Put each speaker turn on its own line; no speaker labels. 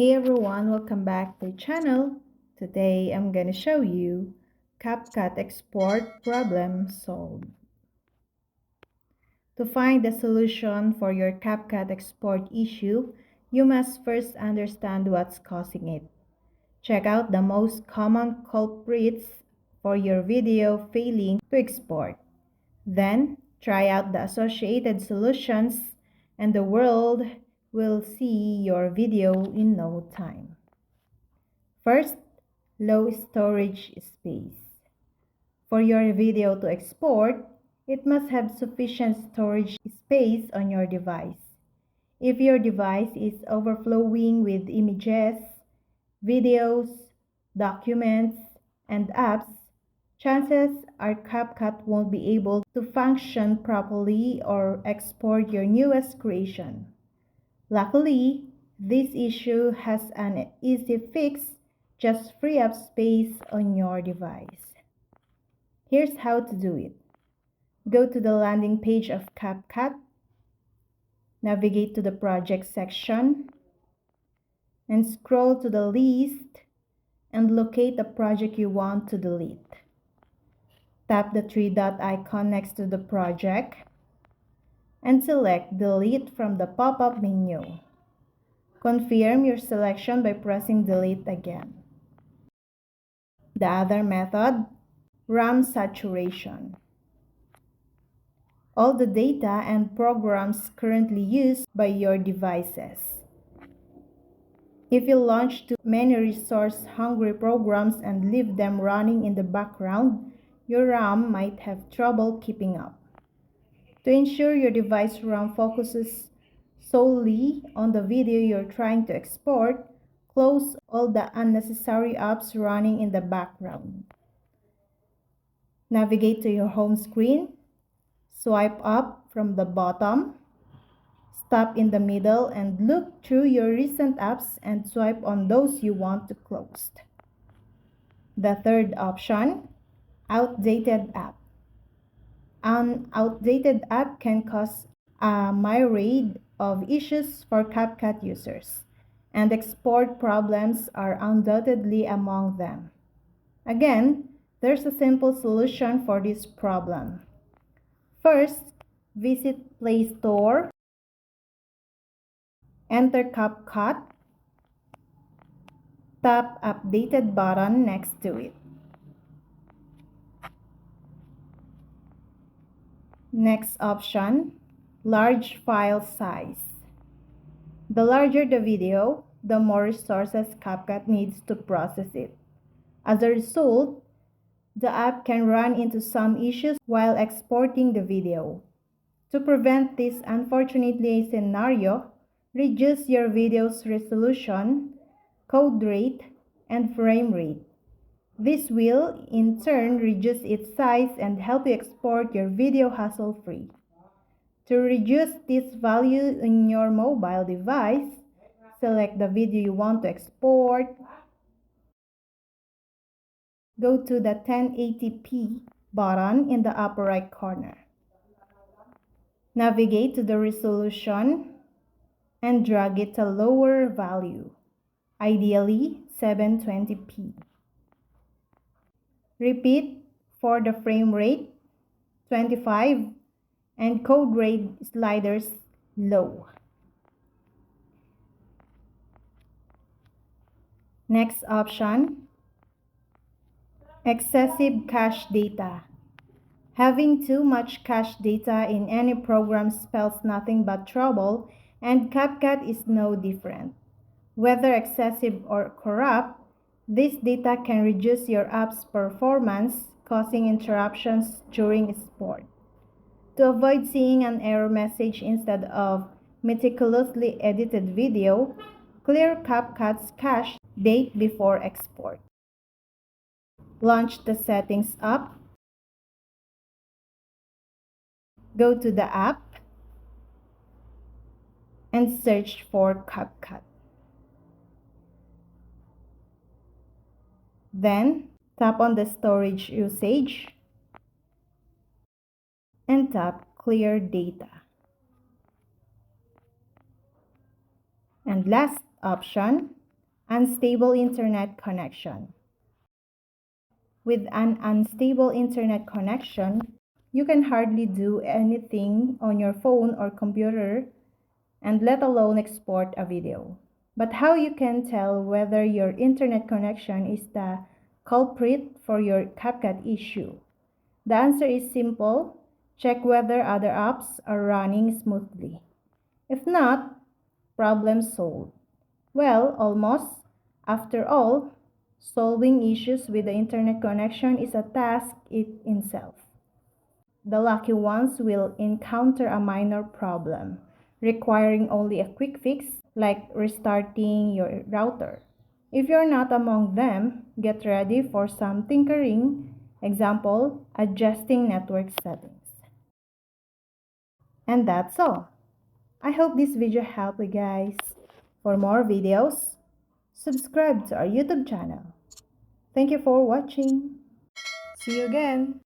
Hey everyone, welcome back to the channel. Today I'm gonna show you Capcut Export Problem Solved. To find the solution for your Capcut Export issue, you must first understand what's causing it. Check out the most common culprits for your video failing to export. Then, try out the associated solutions and the world will see your video in no time. First, low storage space. For your video to export, it must have sufficient storage space on your device. If your device is overflowing with images, videos, documents, and apps, chances are CapCut won't be able to function properly or export your newest creation. Luckily, this issue has an easy fix. Just free up space on your device. Here's how to do it. Go to the landing page of CapCut, navigate to the project section, and scroll to the list and locate the project you want to delete. Tap the three-dot icon next to the project and select Delete from the pop-up menu. Confirm your selection by pressing Delete again. The other method, RAM saturation. All the data and programs currently used by your devices. If you launch too many resource-hungry programs and leave them running in the background, your RAM might have trouble keeping up. To ensure your device RAM focuses solely on the video you're trying to export, close all the unnecessary apps running in the background. Navigate to your home screen, swipe up from the bottom, stop in the middle and look through your recent apps and swipe on those you want to close. The third option, outdated app. An outdated app can cause a myriad of issues for CapCut users, and export problems are undoubtedly among them. Again, there's a simple solution for this problem. First, visit Play Store, enter CapCut, tap Updated button next to it. Next option, large file size. The larger the video, the more resources CapCut needs to process it. As a result, the app can run into some issues while exporting the video. To prevent this unfortunate scenario, reduce your video's resolution, code rate, and frame rate. This will, in turn, reduce its size and help you export your video hassle-free. To reduce this value in your mobile device, select the video you want to export. Go to the 1080p button in the upper right corner. Navigate to the resolution and drag it to lower value, ideally 720p. Repeat for the frame rate, 25, and code rate sliders low. Next option, excessive cache data. Having too much cache data in any program spells nothing but trouble, and CapCut is no different. Whether excessive or corrupt, this data can reduce your app's performance, causing interruptions during export. To avoid seeing an error message instead of meticulously edited video, clear CapCut's cache date before export. Launch the Settings app. Go to the app and search for CapCut. Then, tap on the storage usage and tap Clear Data. And last option, Unstable internet connection. With an unstable internet connection, you can hardly do anything on your phone or computer, and let alone export a video. But how you can tell whether your internet connection is the culprit for your CapCut issue? The answer is simple. Check whether other apps are running smoothly. If not, problem solved. Well, almost. After all, solving issues with the internet connection is a task in itself. The lucky ones will encounter a minor problem, requiring only a quick fix like restarting your router. If you're not among them, get ready for some tinkering, example, adjusting network settings. And that's all. I hope this video helped you guys. For more videos, subscribe to our YouTube channel. Thank you for watching. See you again.